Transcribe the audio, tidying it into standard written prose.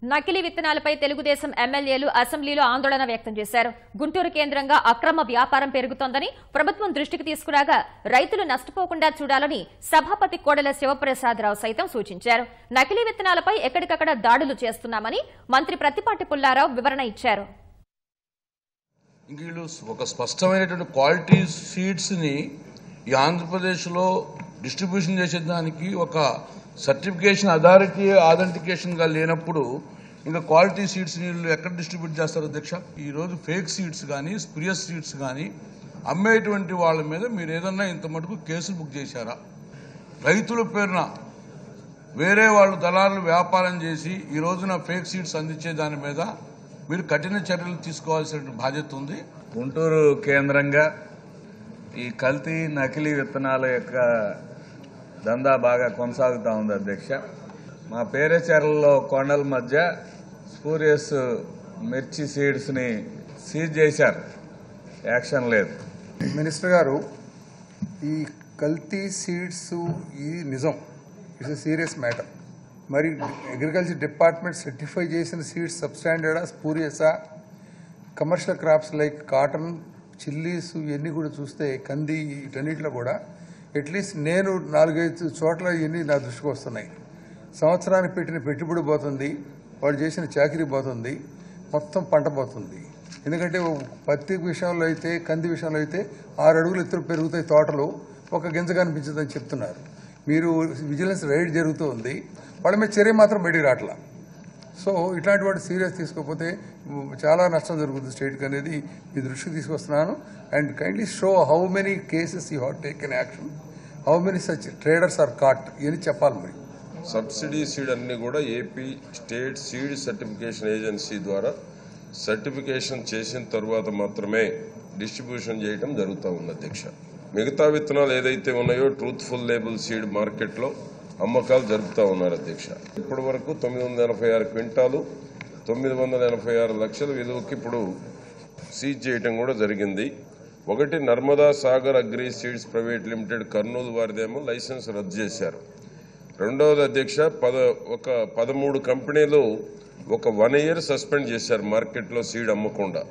నకిలీ విత్తనాలపై తెలుగుదేశం ఎమ్మెల్యేలు అసెంబ్లీలో ఆందోళన వ్యక్తం చేశారు. గుంటూరు కేంద్రంగా అక్రమ వ్యాపారం పెరుగుతోందని ప్రభుత్వం దృష్టికి తీసుకురాగా రైతులు నష్టపోకుండా చూడాలని సభాపతి కోడెల శివప్రసాదరావు సైతం సూచించారు. నకిలీ విత్తనాలపై ఎక్కడికక్కడ దాడులు చేస్తున్నామని మంత్రి ప్రత్తిపాటి పుల్లారావు వివరణ ఇచ్చారు. వీళ్ళు ఒక స్పష్టమైనటువంటి క్వాలిటీ సీడ్స్ ని ఈ ఆంధ్రప్రదేశ్లో డిస్ట్రిబ్యూషన్ చేసేదానికి ఒక సర్టిఫికేషన్ అథెంటికేషన్ గా లేనప్పుడు ఇంకా క్వాలిటీ సీడ్స్ వీళ్ళు ఎక్కడ డిస్ట్రిబ్యూట్ చేస్తారు అధ్యక్ష? ఈరోజు ఫేక్ సీడ్స్ కానీ స్ప్రియస్ సీడ్స్ కానీ అమ్మేటువంటి వాళ్ళ మీద మీరు ఏదన్నా ఇంత మటుకు కేసులు బుక్ చేశారా? రైతుల పేరున వేరే వాళ్ళు దళారులు వ్యాపారం చేసి ఈ రోజున ఫేక్ సీడ్స్ అందించే దాని మీద మీరు కఠిన చర్యలు తీసుకోవాల్సిన బాధ్యత ఉంది. గుంటూరు కేంద్రంగా ఈ కల్తీ నకిలీ విత్తనాల యొక్క దందా బాగా కొనసాగుతూ ఉంది అధ్యక్ష. మా పేరేచర్లలో కొండల మధ్య స్పూరియస్ మిర్చి సీడ్స్ ని సీజ్ చేశారు, యాక్షన్ లేదు. మినిస్టర్ గారు, ఈ కల్తీ సీడ్స్ ఇది నిజం, ఇట్స్ ఎ సీరియస్ మ్యాటర్. మరి అగ్రికల్చర్ డిపార్ట్మెంట్ సర్టిఫై చేసిన సీడ్స్ సబ్స్టాండర్డా, స్పూరియసా? Commercial crops like cotton, chillies ఇవన్నీ కూడా చూస్తే కంది వీటన్నిటిలో కూడా అట్లీస్ట్ నేను 4-5 చోట్ల ఇవన్నీ నా దృష్టికి వస్తున్నాయి. సంవత్సరానికి పెట్టిన పెట్టుబడి పోతుంది, వాళ్ళు చేసిన చాకరీ పోతుంది, మొత్తం పంట పోతుంది. ఎందుకంటే పత్తి విషయంలో అయితే, కంది విషయంలో అయితే 6 అడుగులు ఎత్తులు పెరుగుతాయి తోటలు, ఒక గింజ కనిపించదని చెప్తున్నారు. మీరు విజిలెన్స్ రైడ్ జరుగుతూ ఉంది, వాళ్ళ మీద చర్య మాత్రం బయటికి రావట్లా. సో ఇట్లాంటి వాటి సీరియస్ తీసుకోకపోతే చాలా నష్టం జరుగుతుంది స్టేట్కి అనేది మీ దృష్టికి తీసుకొస్తున్నాను. And kindly show how many cases you have taken action, how many such traders are caught అని చెప్పాలి. మరి సబ్సిడీ సీడ్ అన్ని కూడా AP state seed certification agency ద్వారా సర్టిఫికేషన్ చేసిన తర్వాత మాత్రమే డిస్ట్రిబ్యూషన్ చేయడం జరుగుతూ ఉంది అధ్యక్ష. మిగతా విత్తనాలు ఏదైతే ఉన్నాయో ట్రూత్ఫుల్ లేబుల్ సీడ్ మార్కెట్లో అమ్మకాలు జరుపుతూ ఉన్నారు అధ్యక్ష. ఇప్పటి వరకు 986 క్వింటాలు 986 లక్షల విలువకి ఇప్పుడు సీజ్ చేయడం కూడా జరిగింది. ఒకటి Narmada Sagar agri seeds private limited Kurnool వారిదేమో లైసెన్స్ రద్దు చేశారు. రెండవది అధ్యక్ష, 13 కంపెనీలు ఒక 1 year సస్పెండ్ చేశారు మార్కెట్లో సీడ్ అమ్మకుండా.